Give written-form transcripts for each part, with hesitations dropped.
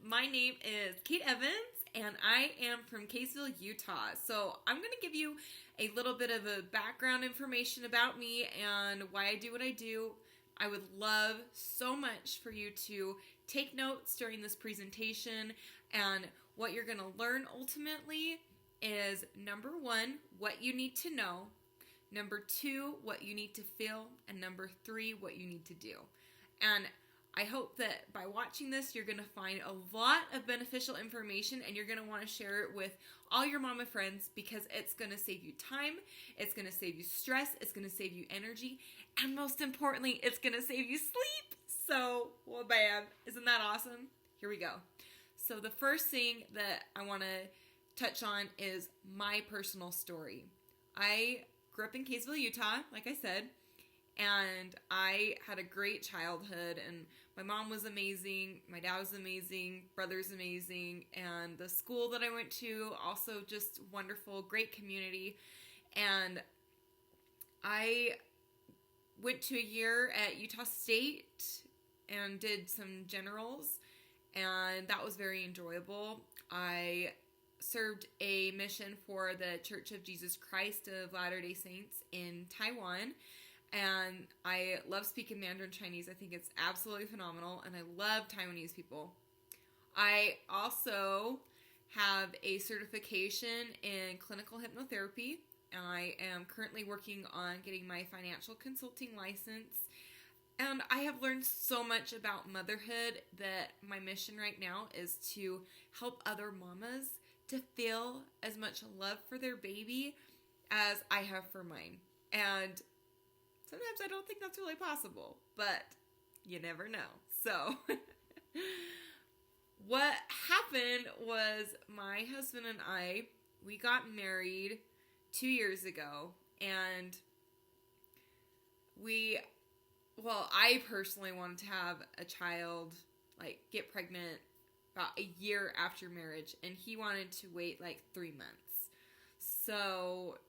My name is Kate Evans, and I am from Kaysville, Utah. So I'm going to give you a little bit of a background information about me and why I do what I do. I would love so much for you to take notes during this presentation, and what you're going to learn ultimately is, number one, what you need to know, number two, what you need to feel, and number three, what you need to do. And I hope that by watching this, you're going to find a lot of beneficial information, and you're going to want to share it with all your mama friends, because it's going to save you time, it's going to save you stress, it's going to save you energy, and most importantly, it's going to save you sleep. So, well, bam, isn't that awesome? Here we go. So the first thing that I want to touch on is my personal story. I grew up in Kaysville, Utah, like I said, and I had a great childhood, and my mom was amazing, my dad was amazing, brother's amazing, and the school that I went to, also just wonderful, great community. And I went to a year at Utah State and did some generals, and that was very enjoyable. I served a mission for the Church of Jesus Christ of Latter-day Saints in Taiwan, and I love speaking Mandarin Chinese. I think it's absolutely phenomenal, and I love Taiwanese people. I also have a certification in clinical hypnotherapy, and I am currently working on getting my financial consulting license. And I have learned so much about motherhood that my mission right now is to help other mamas to feel as much love for their baby as I have for mine. And sometimes I don't think that's really possible, but you never know. So what happened was, my husband and we got married 2 years ago, and I personally wanted to have a child, like get pregnant about a year after marriage, and he wanted to wait like 3 months. So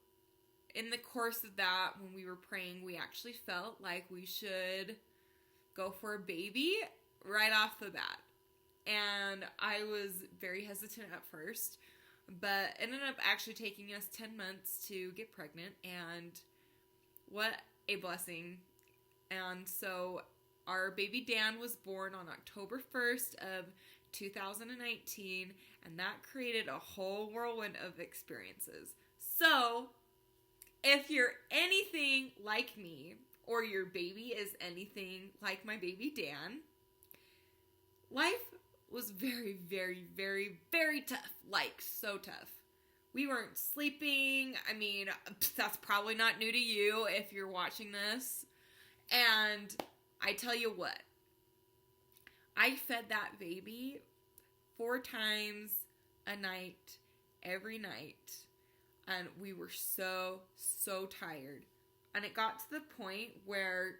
in the course of that, when we were praying, we actually felt like we should go for a baby right off the bat. And I was very hesitant at first, but it ended up actually taking us 10 months to get pregnant, and what a blessing. And so our baby Dan was born on October 1st of 2019, and that created a whole whirlwind of experiences. So if you're anything like me, or your baby is anything like my baby Dan, life was very, very, very, very tough. Like, so tough. We weren't sleeping. I mean, that's probably not new to you if you're watching this. And I tell you what, I fed that baby 4 times a night, every night. And we were so tired. And it got to the point where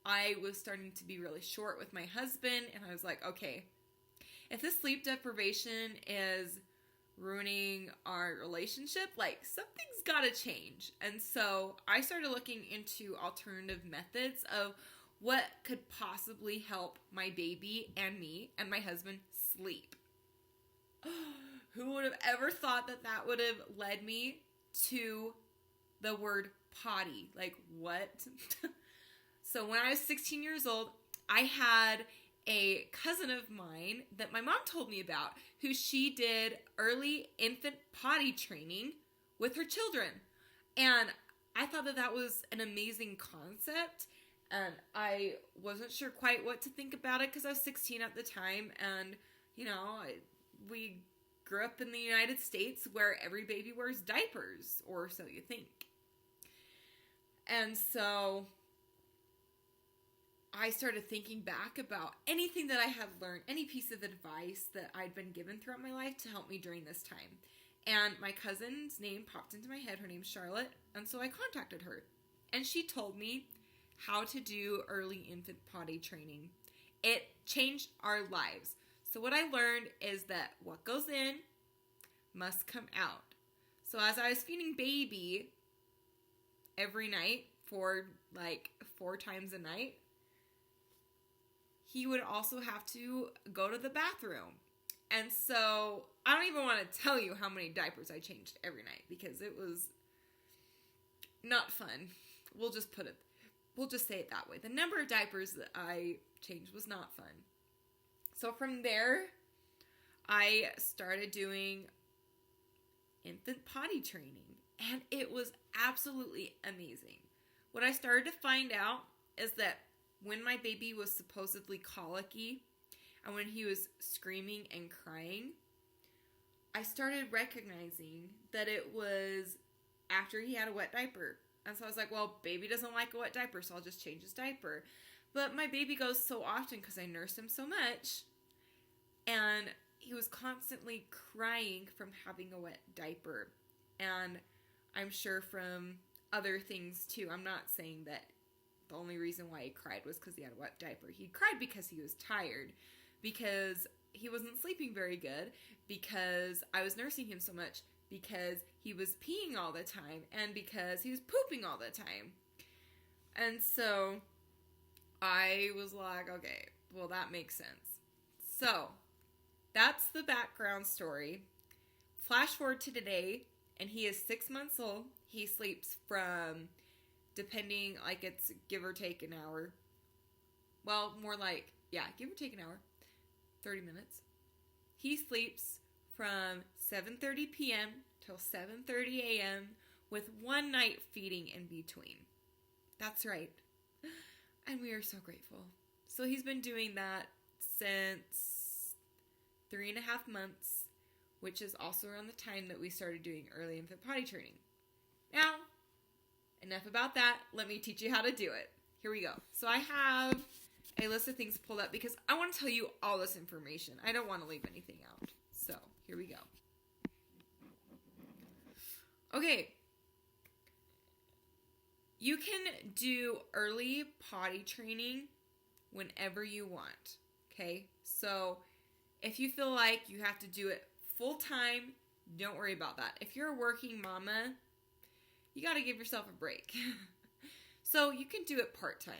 I was starting to be really short with my husband. And I was like, okay, if this sleep deprivation is ruining our relationship, like, something's got to change. And so I started looking into alternative methods of what could possibly help my baby and me and my husband sleep. Who would have ever thought that that would have led me to the word potty? Like, what? So when I was 16 years old, I had a cousin of mine that my mom told me about, who she did early infant potty training with her children. And I thought that that was an amazing concept, and I wasn't sure quite what to think about it because I was 16 at the time, and, you know, we grew up in the United States where every baby wears diapers, or so you think. And so I started thinking back about anything that I had learned, any piece of advice that I'd been given throughout my life to help me during this time. And my cousin's name popped into my head. Her name's Charlotte. And so I contacted her. And she told me how to do early infant potty training. It changed our lives. So what I learned is that what goes in must come out. So as I was feeding baby every night for like 4 times a night, he would also have to go to the bathroom. And so I don't even want to tell you how many diapers I changed every night because it was not fun. We'll just say it that way. The number of diapers that I changed was not fun. So from there, I started doing infant potty training, and it was absolutely amazing. What I started to find out is that when my baby was supposedly colicky, and when he was screaming and crying, I started recognizing that it was after he had a wet diaper. And so I was like, well, baby doesn't like a wet diaper, so I'll just change his diaper. But my baby goes so often because I nursed him so much, and he was constantly crying from having a wet diaper. And I'm sure from other things too. I'm not saying that the only reason why he cried was because he had a wet diaper. He cried because he was tired, because he wasn't sleeping very good, because I was nursing him so much, because he was peeing all the time, and because he was pooping all the time. And so I was like, okay, well, that makes sense. So that's the background story. Flash forward to today, and he is 6 months old. He sleeps from, depending, like it's give or take an hour. Well, more like, yeah, give or take an hour. 30 minutes. He sleeps from 7:30 p.m. till 7:30 a.m. with one night feeding in between. That's right. And we are so grateful. So he's been doing that since 3.5 months, which is also around the time that we started doing early infant potty training. Now, enough about that. Let me teach you how to do it. Here we go. So I have a list of things pulled up because I want to tell you all this information. I don't want to leave anything out. So here we go. Okay. You can do early potty training whenever you want. Okay? So if you feel like you have to do it full time, don't worry about that. If you're a working mama, you got to give yourself a break. So you can do it part-time.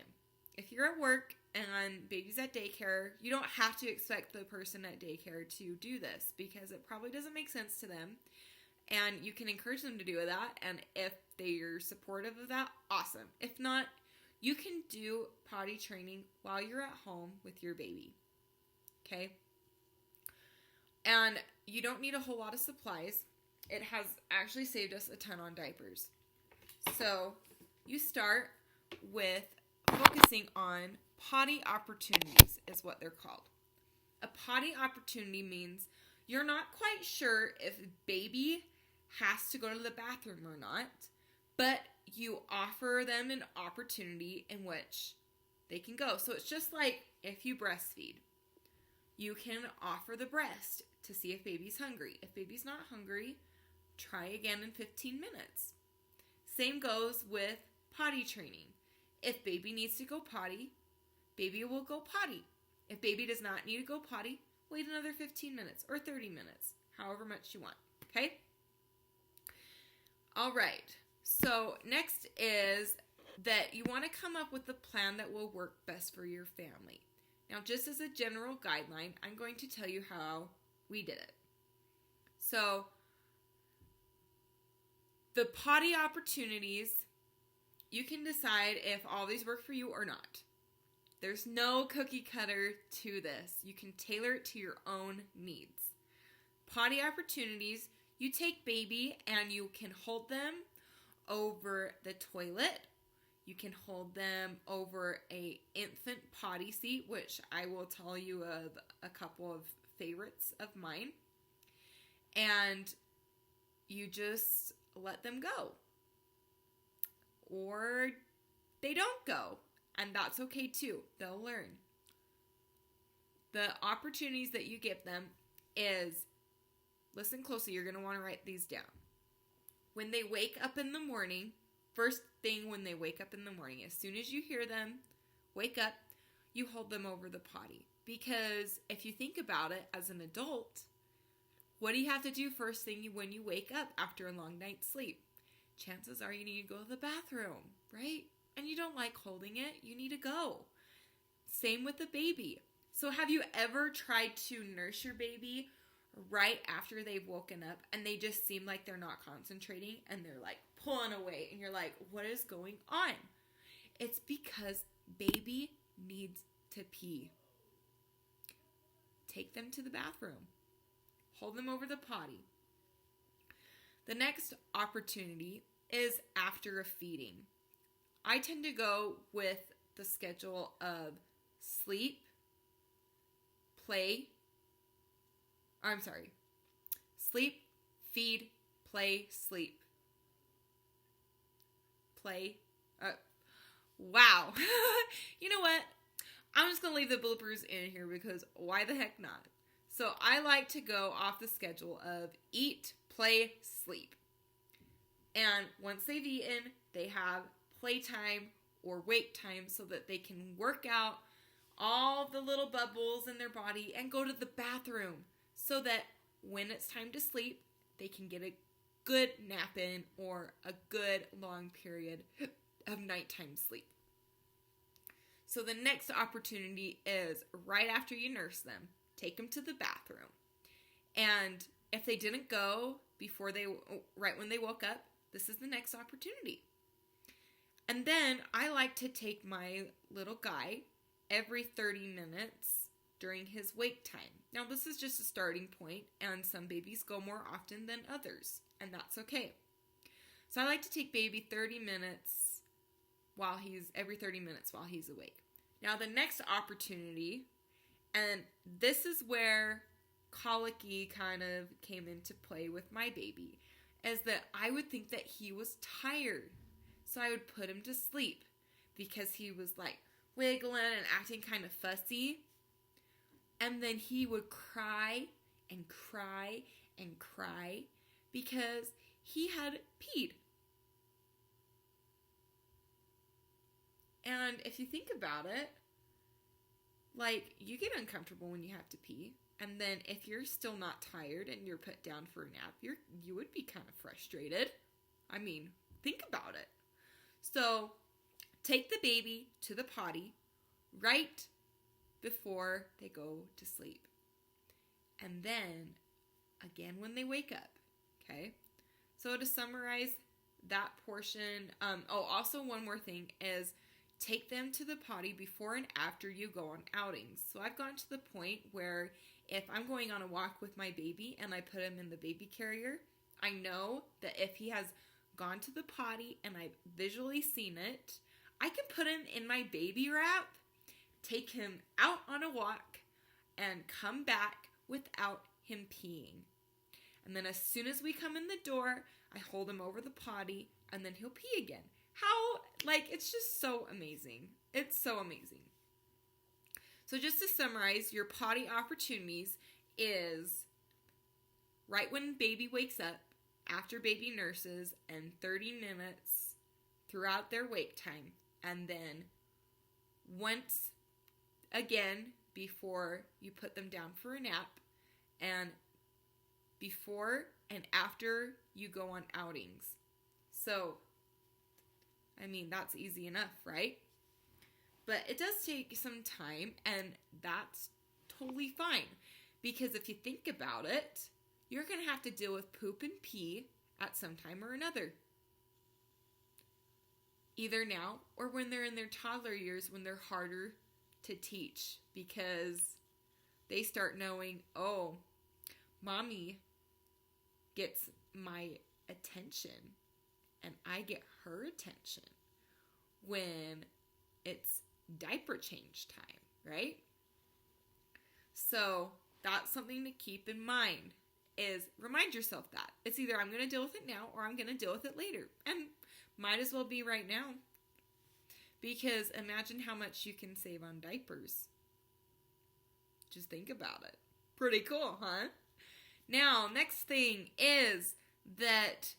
If you're at work and baby's at daycare, you don't have to expect the person at daycare to do this because it probably doesn't make sense to them. And you can encourage them to do that. And if they're supportive of that, awesome. If not, you can do potty training while you're at home with your baby. Okay? And you don't need a whole lot of supplies. It has actually saved us a ton on diapers. So you start with focusing on potty opportunities is what they're called. A potty opportunity means you're not quite sure if baby has to go to the bathroom or not, but you offer them an opportunity in which they can go. So it's just like if you breastfeed. You can offer the breast to see if baby's hungry. If baby's not hungry, try again in 15 minutes. Same goes with potty training. If baby needs to go potty, baby will go potty. If baby does not need to go potty, wait another 15 minutes or 30 minutes, however much you want, okay? All right, so next is that you want to come up with a plan that will work best for your family. Now, just as a general guideline, I'm going to tell you how we did it. So, the potty opportunities, you can decide if all these work for you or not. There's no cookie cutter to this. You can tailor it to your own needs. Potty opportunities, you take baby and you can hold them over the toilet. You can hold them over a infant potty seat, which I will tell you of a couple of favorites of mine. And you just let them go. Or they don't go. And that's okay too. They'll learn. The opportunities that you give them is, listen closely, you're going to want to write these down. When they wake up in the morning, first thing when they wake up in the morning, as soon as you hear them wake up, you hold them over the potty. Because if you think about it as an adult, what do you have to do first thing when you wake up after a long night's sleep? Chances are you need to go to the bathroom, right? And you don't like holding it, you need to go. Same with the baby. So have you ever tried to nurse your baby right after they've woken up and they just seem like they're not concentrating and they're like pulling away and you're like, what is going on? It's because baby needs to pee. Take them to the bathroom. Hold them over the potty. The next opportunity is after a feeding. I tend to go with the schedule of sleep, sleep, feed, play, sleep. Play. Wow. You know what? I'm just going to leave the bloopers in here because why the heck not? So I like to go off the schedule of eat, play, sleep. And once they've eaten, they have playtime or wake time so that they can work out all the little bubbles in their body and go to the bathroom so that when it's time to sleep, they can get a good nap in or a good long period of nighttime sleep. So the next opportunity is right after you nurse them, take them to the bathroom. And if they didn't go right when they woke up, this is the next opportunity. And then I like to take my little guy every 30 minutes during his wake time. Now this is just a starting point, and some babies go more often than others, and that's okay. So I like to take baby every 30 minutes while he's awake. Now the next opportunity, and this is where colicky kind of came into play with my baby, is that I would think that he was tired. So I would put him to sleep because he was like wiggling and acting kind of fussy. And then he would cry and cry and cry because he had peed. And if you think about it, like, you get uncomfortable when you have to pee. And then if you're still not tired and you're put down for a nap, you would be kind of frustrated. I mean, think about it. So, take the baby to the potty right before they go to sleep. And then, again when they wake up, okay? So, to summarize that portion, also one more thing is take them to the potty before and after you go on outings. So, I've gotten to the point where if I'm going on a walk with my baby and I put him in the baby carrier, I know that if he has gone to the potty and I've visually seen it, I can put him in my baby wrap, take him out on a walk, and come back without him peeing. And then as soon as we come in the door, I hold him over the potty and then he'll pee again. It's just so amazing. It's so amazing. So just to summarize, your potty opportunities is right when baby wakes up, after baby nurses, and 30 minutes throughout their wake time. And then once again before you put them down for a nap, and before and after you go on outings. So, I mean, that's easy enough, right? But it does take some time, and that's totally fine. Because if you think about it, you're going to have to deal with poop and pee at some time or another. Either now or when they're in their toddler years, when they're harder to teach. Because they start knowing, oh, mommy gets my attention and I get her attention when it's diaper change time, right? So that's something to keep in mind, is remind yourself that. It's either I'm going to deal with it now or I'm going to deal with it later. And might as well be right now. Because imagine how much you can save on diapers. Just think about it. Pretty cool, huh? Now, next thing is that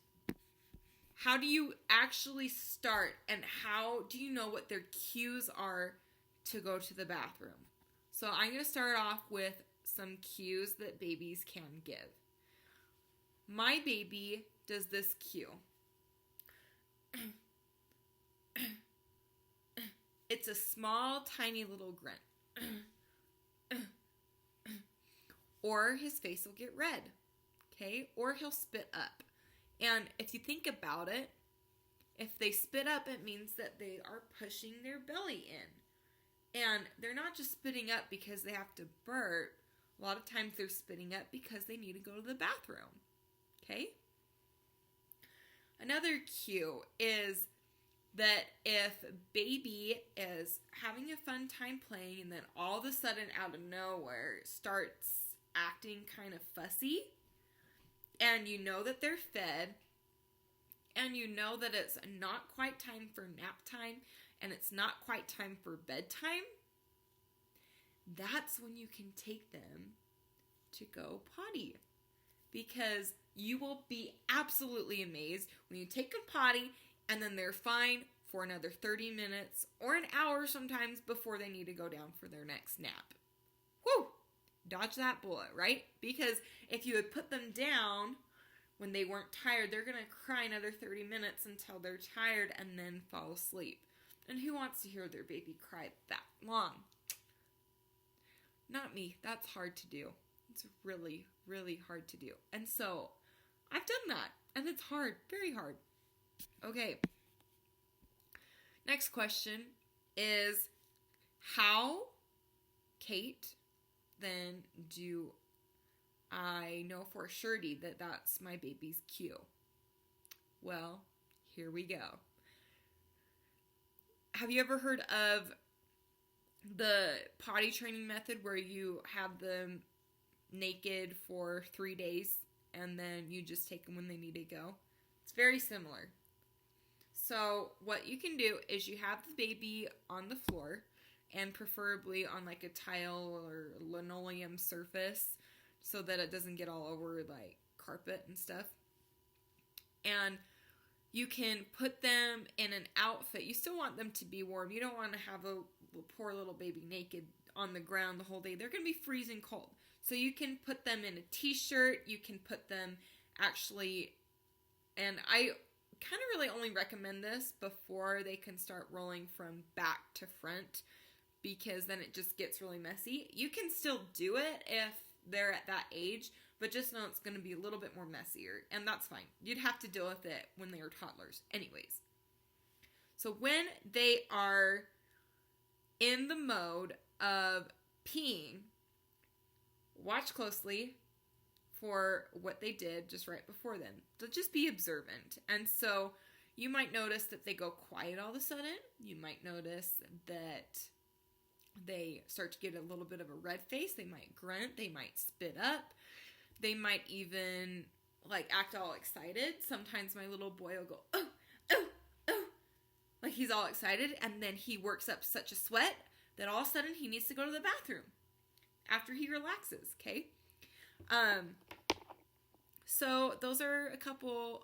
how do you actually start, and how do you know what their cues are to go to the bathroom? So I'm going to start off with some cues that babies can give. My baby does this cue. It's a small, tiny little grunt. or his face will get red, okay? Or he'll spit up. And if you think about it, if they spit up, it means that they are pushing their belly in. And they're not just spitting up because they have to burp. A lot of times they're spitting up because they need to go to the bathroom, okay? Another cue is that if baby is having a fun time playing and then all of a sudden out of nowhere starts acting kind of fussy, and you know that they're fed, and you know that it's not quite time for nap time, and it's not quite time for bedtime, that's when you can take them to go potty. Because you will be absolutely amazed when you take them potty and then they're fine for another 30 minutes or an hour sometimes before they need to go down for their next nap. Whew! Dodge that bullet, right? Because if you had put them down when they weren't tired, they're going to cry another 30 minutes until they're tired and then fall asleep. And who wants to hear their baby cry that long? Not me. That's hard to do. It's really, really hard to do. And so I've done that. And it's hard. Very hard. Okay. Next question is, how, Kate, then do I know for a surety that that's my baby's cue? Well, here we go. Have you ever heard of the potty training method where you have them naked for 3 days and then you just take them when they need to go? It's very similar. So what you can do is you have the baby on the floor, and preferably on like a tile or linoleum surface so that it doesn't get all over like carpet and stuff. And you can put them in an outfit. You still want them to be warm. You don't want to have a poor little baby naked on the ground the whole day. They're going to be freezing cold. So you can put them in a t-shirt. You can put them actually, and I kind of really only recommend this before they can start rolling from back to front, because then it just gets really messy. You can still do it if they're at that age, but just know it's going to be a little bit more messier, and that's fine. You'd have to deal with it when they were toddlers anyways. So when they are in the mode of peeing, watch closely for what they did just right before then. So just be observant. And so you might notice that they go quiet all of a sudden. You might notice that they start to get a little bit of a red face. They might grunt. They might spit up. They might even like act all excited. Sometimes my little boy will go, oh, oh, oh. Like he's all excited. And then he works up such a sweat that all of a sudden he needs to go to the bathroom after he relaxes, okay? So those are a couple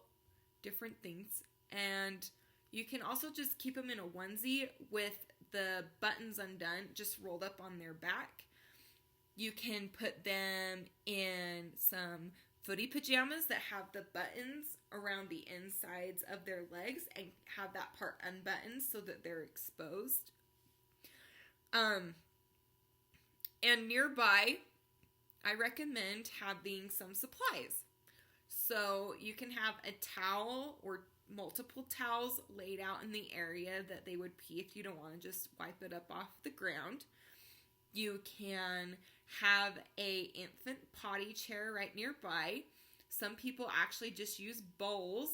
different things. And you can also just keep them in a onesie with the buttons undone, just rolled up on their back. You can put them in some footy pajamas that have the buttons around the insides of their legs and have that part unbuttoned so that they're exposed. And nearby, I recommend having some supplies. So you can have a towel or multiple towels laid out in the area that they would pee if you don't want to just wipe it up off the ground. You can have a infant potty chair right nearby. Some people actually just use bowls,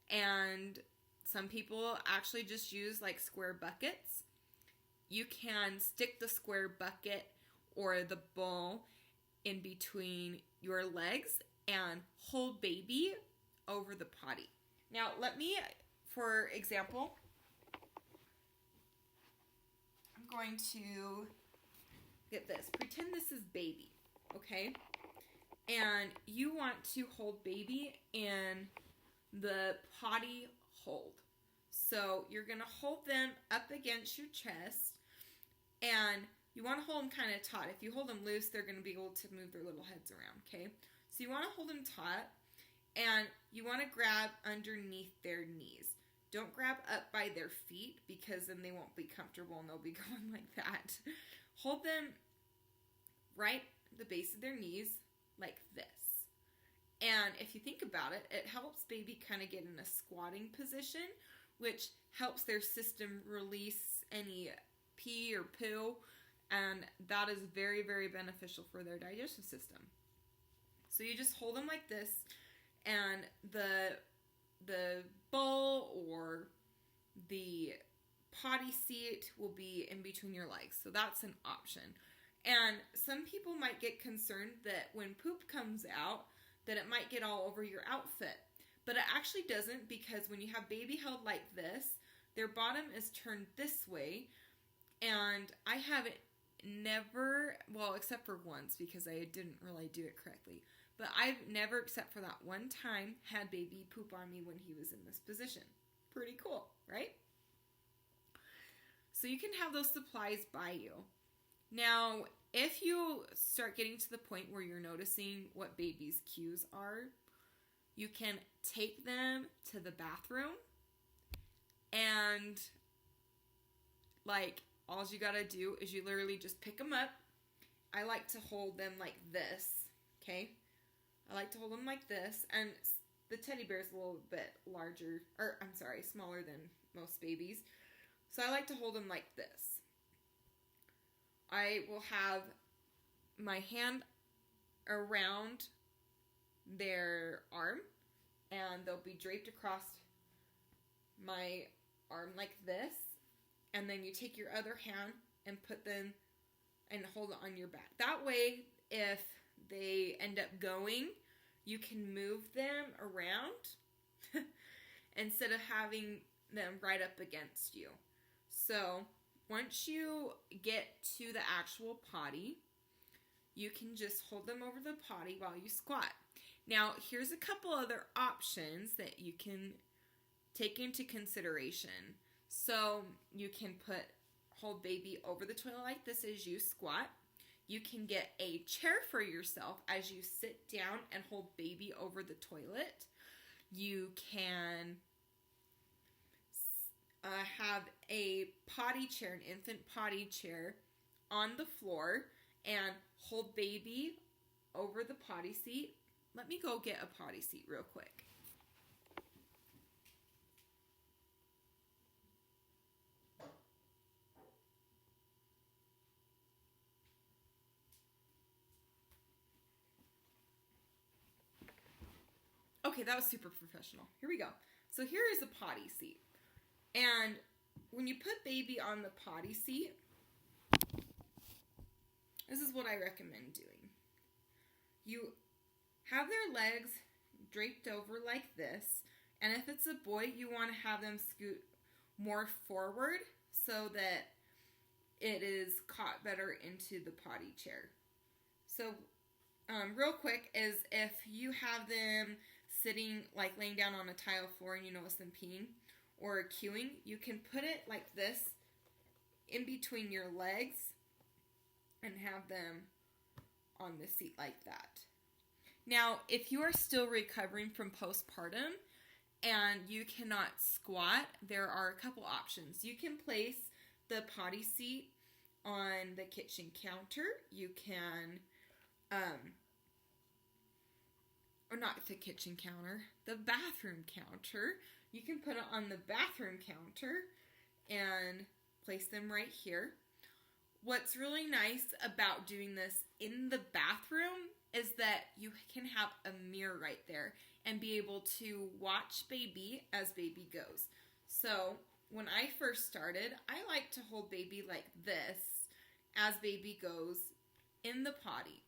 and some people actually just use like square buckets. You can stick the square bucket or the bowl in between your legs and hold baby over the potty. Now, let me, for example, I'm going to get this. Pretend this is baby, okay? And you want to hold baby in the potty hold. So you're going to hold them up against your chest, and you want to hold them kind of taut. If you hold them loose, they're going to be able to move their little heads around, okay? So you want to hold them taut, and you want to grab underneath their knees. Don't grab up by their feet, because then they won't be comfortable and they'll be going like that. Hold them right the base of their knees like this. And if you think about it, it helps baby kind of get in a squatting position, which helps their system release any pee or poo, and that is very, very beneficial for their digestive system. So you just hold them like this, and the bowl or the potty seat will be in between your legs. So that's an option. And some people might get concerned that when poop comes out, that it might get all over your outfit. But it actually doesn't, because when you have baby held like this, their bottom is turned this way. And I have never, well, except for once, because I didn't really do it correctly. But I've never, except for that one time, had baby poop on me when he was in this position. Pretty cool, right? So you can have those supplies by you. Now, if you start getting to the point where you're noticing what baby's cues are, you can take them to the bathroom, and like all you gotta do is you literally just pick them up. I like to hold them like this, okay? I like to hold them like this, and the teddy bear is a little bit larger, or I'm sorry, smaller than most babies. So I like to hold them like this. I will have my hand around their arm, and they'll be draped across my arm like this, and then you take your other hand and put them and hold it on your back. That way, if they end up going, you can move them around instead of having them right up against you. So once you get to the actual potty, you can just hold them over the potty while you squat. Now, here's a couple other options that you can take into consideration. So you can hold baby over the toilet like this as you squat. You can get a chair for yourself as you sit down and hold baby over the toilet. You can have a potty chair, an infant potty chair on the floor, and hold baby over the potty seat. Let me go get a potty seat real quick. Okay, that was super professional. Here we go. So here is a potty seat. And when you put baby on the potty seat, this is what I recommend doing. You have their legs draped over like this, and if it's a boy, you want to have them scoot more forward so that it is caught better into the potty chair. So real quick is if you have them sitting, like laying down on a tile floor and you notice them peeing or queuing, you can put it like this in between your legs and have them on the seat like that. Now, if you are still recovering from postpartum and you cannot squat, there are a couple options. You can place the potty seat on the kitchen counter. You can, or not the kitchen counter, the bathroom counter. You can put it on the bathroom counter and place them right here. What's really nice about doing this in the bathroom is that you can have a mirror right there and be able to watch baby as baby goes. So when I first started, I like to hold baby like this as baby goes in the potty.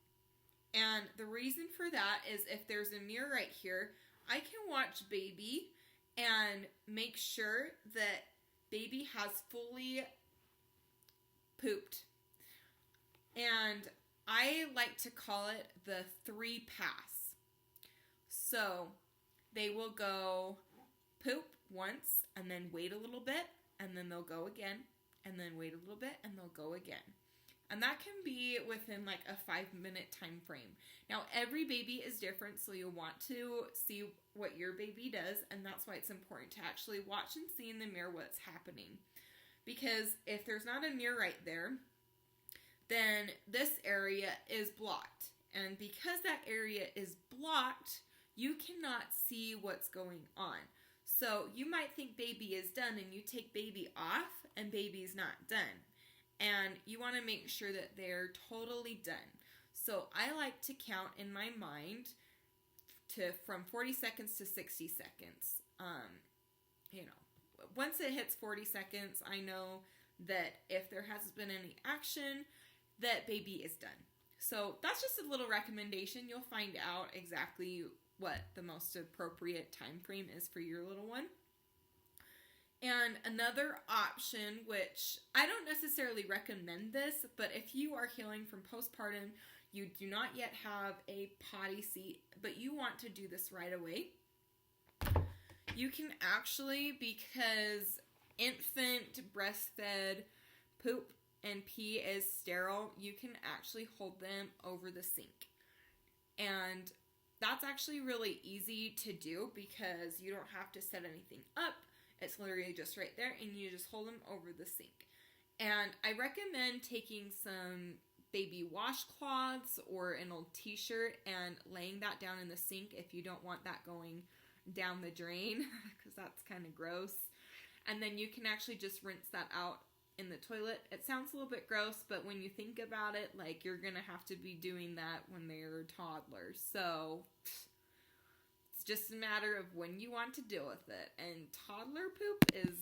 And the reason for that is if there's a mirror right here, I can watch baby and make sure that baby has fully pooped. And I like to call it the 3 pass. So they will go poop once and then wait a little bit, and then they'll go again, and then wait a little bit, and they'll go again. And that can be within like a 5-minute time frame. Now, every baby is different, so you'll want to see what your baby does, and that's why it's important to actually watch and see in the mirror what's happening. Because if there's not a mirror right there, then this area is blocked. And because that area is blocked, you cannot see what's going on. So you might think baby is done and you take baby off and baby's not done. And you want to make sure that they're totally done. So I like to count in my mind from 40 seconds to 60 seconds. Once it hits 40 seconds, I know that if there hasn't been any action, that baby is done. So that's just a little recommendation. You'll find out exactly what the most appropriate time frame is for your little one. And another option, which I don't necessarily recommend this, but if you are healing from postpartum, you do not yet have a potty seat, but you want to do this right away, you can actually, because infant breastfed poop and pee is sterile, you can actually hold them over the sink. And that's actually really easy to do because you don't have to set anything up. It's literally just right there, and you just hold them over the sink. And I recommend taking some baby washcloths or an old t-shirt and laying that down in the sink if you don't want that going down the drain, because that's kind of gross. And then you can actually just rinse that out in the toilet. It sounds a little bit gross, but when you think about it, like, you're gonna have to be doing that when they're toddlers. So it's just a matter of when you want to deal with it. And toddler poop is,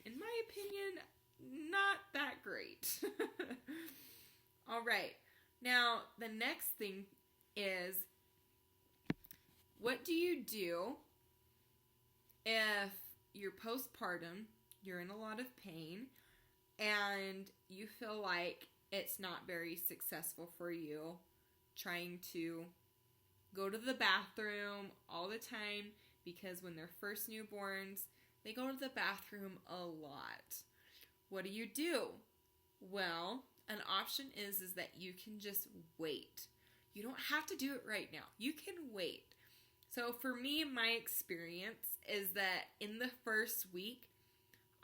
in my opinion, not that great. All right. Now, the next thing is, what do you do if you're postpartum, you're in a lot of pain, and you feel like it's not very successful for you trying to go to the bathroom all the time, because when they're first newborns, they go to the bathroom a lot. What do? Well, an option is that you can just wait. You don't have to do it right now. You can wait. So for me, my experience is that in the first week,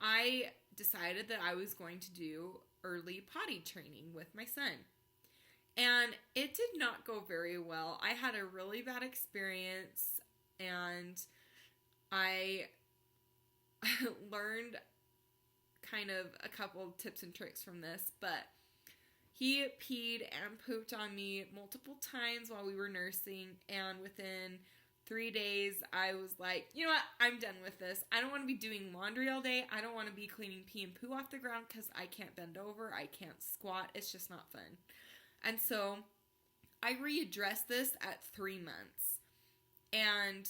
I decided that I was going to do early potty training with my son. And it did not go very well. I had a really bad experience, and I learned kind of a couple tips and tricks from this, but he peed and pooped on me multiple times while we were nursing, and within 3 days, I was like, you know what, I'm done with this. I don't want to be doing laundry all day. I don't want to be cleaning pee and poo off the ground because I can't bend over. I can't squat. It's just not fun. And so I readdressed this at 3 months. And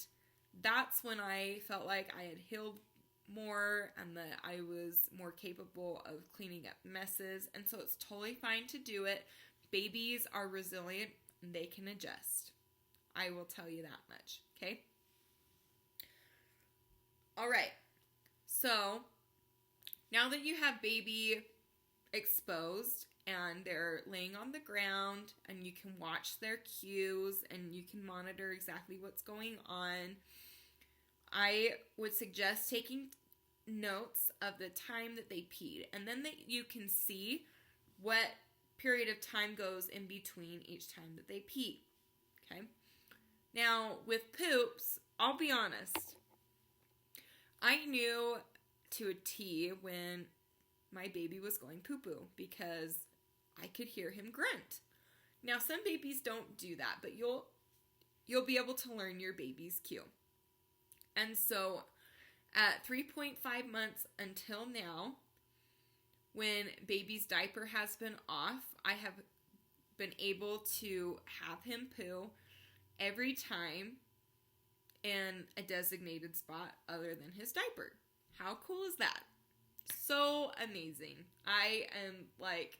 that's when I felt like I had healed more and that I was more capable of cleaning up messes. And so it's totally fine to do it. Babies are resilient and they can adjust. I will tell you that much, okay? All right, so now that you have baby exposed and they're laying on the ground and you can watch their cues and you can monitor exactly what's going on, I would suggest taking notes of the time that they peed, and then that you can see what period of time goes in between each time that they pee, okay? Now, with poops, I'll be honest, I knew to a T when my baby was going poo-poo because I could hear him grunt. Now, some babies don't do that, but you'll be able to learn your baby's cue. And so, at 3.5 months until now, when baby's diaper has been off, I have been able to have him poo every time in a designated spot other than his diaper. How cool is that? So amazing. I am like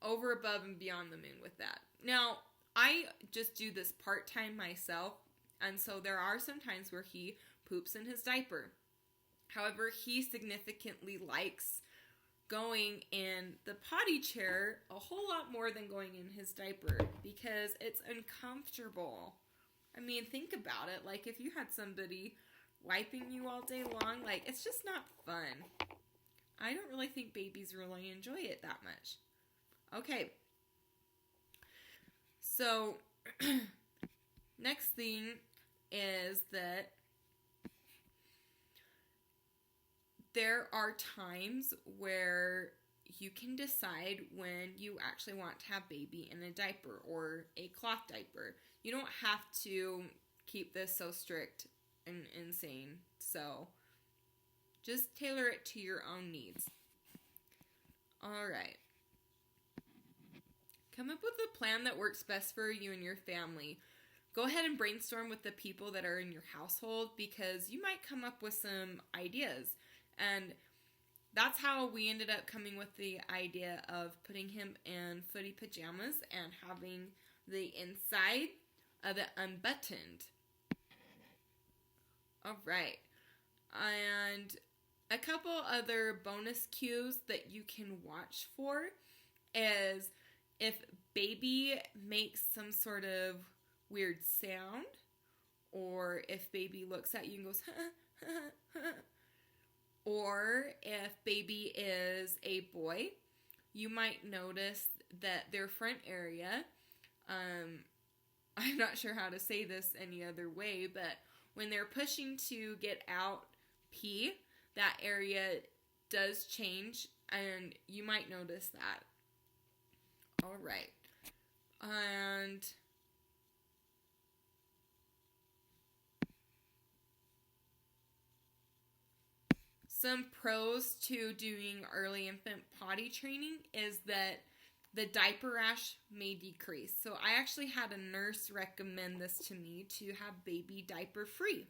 over, above, and beyond the moon with that. Now, I just do this part-time myself, and so there are some times where he poops in his diaper. However, he significantly likes going in the potty chair a whole lot more than going in his diaper because it's uncomfortable. I mean, think about it. Like, if you had somebody wiping you all day long, like, it's just not fun. I don't really think babies really enjoy it that much. Okay. So, next thing is that there are times where you can decide when you actually want to have baby in a diaper or a cloth diaper. You don't have to keep this so strict and insane. So just tailor it to your own needs. Alright. Come up with a plan that works best for you and your family. Go ahead and brainstorm with the people that are in your household because you might come up with some ideas. And that's how we ended up coming with the idea of putting him in footy pajamas and having the inside of it unbuttoned. Alright. And a couple other bonus cues that you can watch for is if baby makes some sort of weird sound, or if baby looks at you and goes, or if baby is a boy, you might notice that their front area, I'm not sure how to say this any other way, but when they're pushing to get out pee, that area does change, and you might notice that. Alright. And some pros to doing early infant potty training is that the diaper rash may decrease. So I actually had a nurse recommend this to me to have baby diaper free.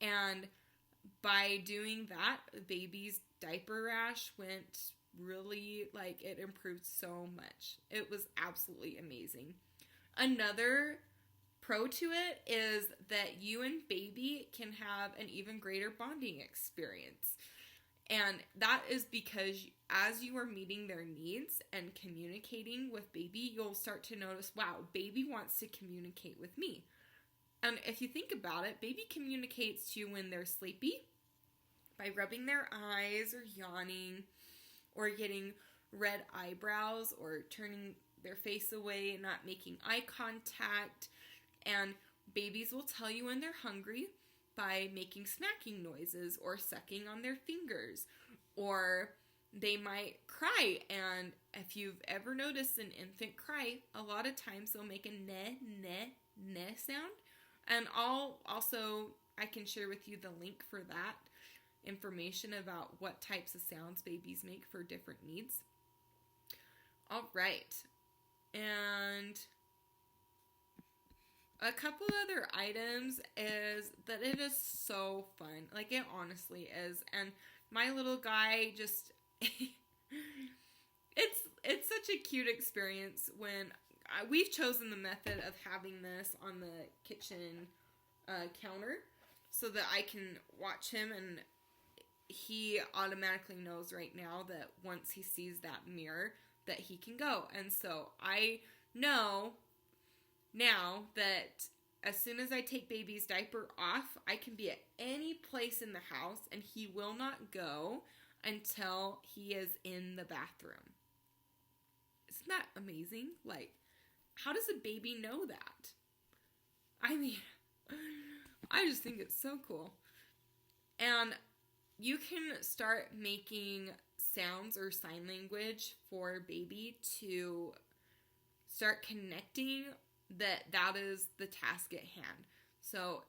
And by doing that, baby's diaper rash went really, it improved so much. It was absolutely amazing. Another pro to it is that you and baby can have an even greater bonding experience. And that is because as you are meeting their needs and communicating with baby, you'll start to notice, wow, baby wants to communicate with me. And if you think about it, baby communicates to you when they're sleepy by rubbing their eyes or yawning or getting red eyebrows or turning their face away and not making eye contact. And babies will tell you when they're hungry by making smacking noises or sucking on their fingers. Or they might cry, and if you've ever noticed an infant cry, a lot of times they'll make a neh, neh, neh sound. And I can share with you the link for that information about what types of sounds babies make for different needs. All right. And a couple other items is that it is so fun. It honestly is. And my little guy just, it's such a cute experience when we've chosen the method of having this on the kitchen counter so that I can watch him, and he automatically knows right now that once he sees that mirror that he can go. And so I know now that as soon as I take baby's diaper off, I can be at any place in the house and he will not go until he is in the bathroom. Isn't that amazing? How does a baby know that? I mean, I just think it's so cool. And you can start making sounds or sign language for baby to start connecting that is the task at hand. So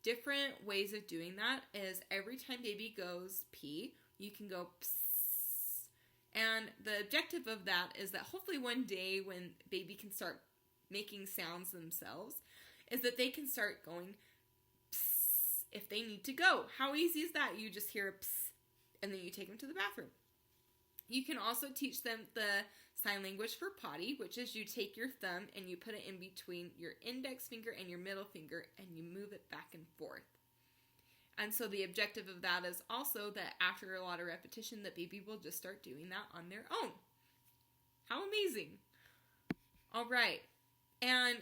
different ways of doing that is every time baby goes pee, you can go psst. And the objective of that is that hopefully one day when baby can start making sounds themselves, is that they can start going psst if they need to go. How easy is that? You just hear a psst and then you take them to the bathroom. You can also teach them the sign language for potty, which is you take your thumb and you put it in between your index finger and your middle finger and you move it back and forth. And so the objective of that is also that after a lot of repetition, that baby will just start doing that on their own. How amazing. All right. And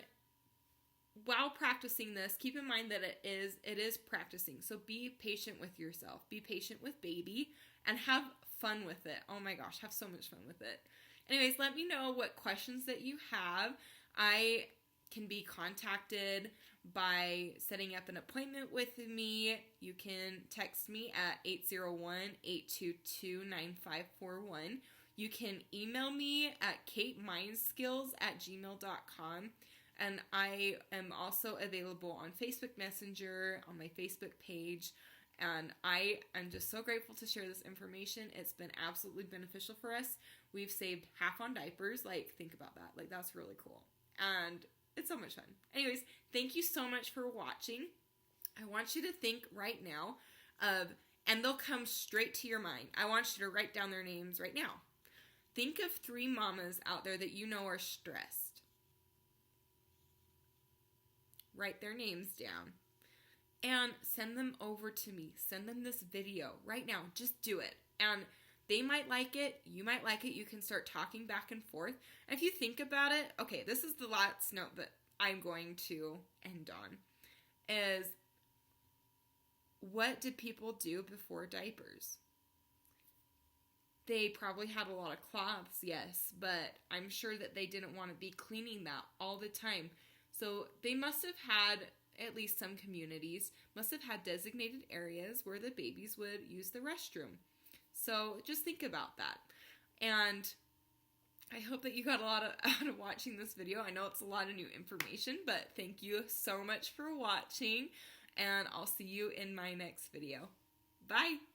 while practicing this, keep in mind that it is practicing. So be patient with yourself. Be patient with baby and have fun with it. Oh my gosh, have so much fun with it. Anyways, let me know what questions that you have. I can be contacted by setting up an appointment with me. You can text me at 801-822-9541. You can email me at katemindskills@gmail.com. And I am also available on Facebook Messenger, on my Facebook page. And I am just so grateful to share this information. It's been absolutely beneficial for us. We've saved half on diapers. Like, think about that. Like, that's really cool. And it's so much fun. Anyways, thank you so much for watching. I want you to think right now of, and they'll come straight to your mind. I want you to write down their names right now. Think of 3 mamas out there that you know are stressed. Write their names down. And send them over to me. Send them this video right now. Just do it. And they might like it. You might like it. You can start talking back and forth. And if you think about it, okay, this is the last note that I'm going to end on. Is, what did people do before diapers? They probably had a lot of cloths, yes, but I'm sure that they didn't want to be cleaning that all the time. So they must have had, at least some communities, must have had designated areas where the babies would use the restroom. So just think about that. And I hope that you got a lot out of watching this video. I know it's a lot of new information, but thank you so much for watching, and I'll see you in my next video. Bye!